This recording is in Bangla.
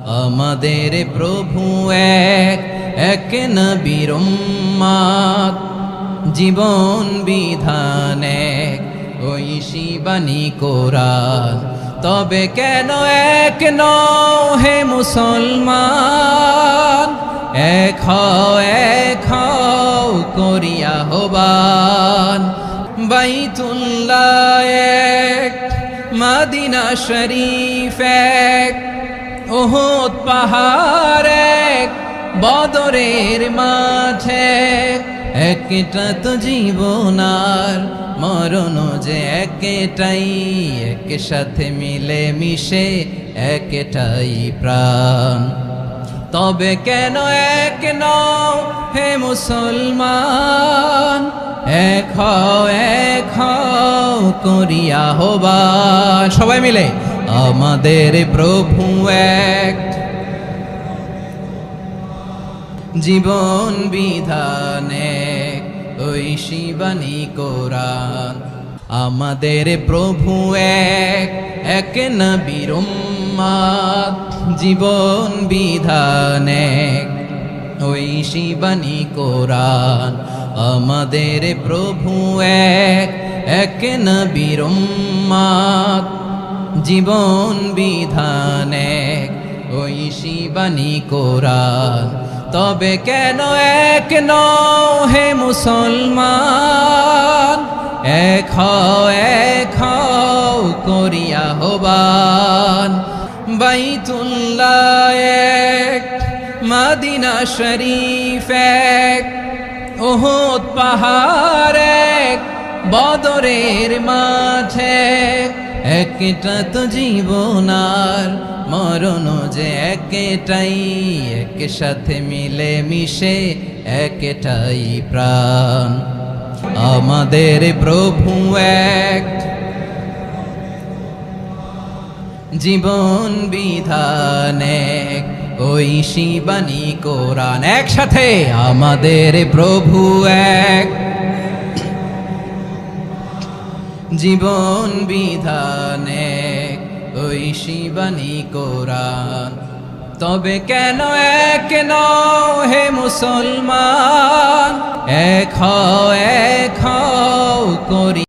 আমাদের প্রভু এক, এক নবীর উম্মত, জীবন বিধান এক, ঐশী বাণী কোরআন। তবে কেন এক নও হে মুসলমান, এক হও করিয়া আহ্বান। বাইতুল্লাহ এক, মদিনা শরীফ এক, উহুদ পাহাড় এক, বদরের মাঠে একটা তো জীবন আর মরণ যে একটাই, এক সাথে মিলে মিশে একটাই প্রাণ। তবে কেন এক নও হে মুসলমান, এক হও করিয়া আহ্বান। সবাই মিলে আমাদের প্রভু এক, জীবন বিধান এক, ঐশী বাণী কোরআন। আমাদের প্রভু এক, এক নবীর উম্মত, জীবন বিধান এক, ঐশী বাণী কোরআন। আমাদের প্রভু এক, এক নবীর উম্মত, জীবন বিধান এক, ঐশী বাণী কোরআন। তবে কেন এক নও হে মুসলমান, এক হও করিয়া আহ্বান। বাইতুল্লাহ এক, মদিনা শরীফ এক, উহুদ পাহাড় এক, বদরের মাঠে একটা তো জীবন আর মরণ যে একটাই, এক সাথে মিলে মিশে একটাই প্রাণ। আমাদের প্রভু এক, জীবন বিধান এক, ঐশী বাণী কোরআন। একসাথে আমাদের প্রভু এক, জীবন বিধান এক, ঐশী বাণী কোরআন। তবে কেন এক নও হে মুসলমান, এক হও করি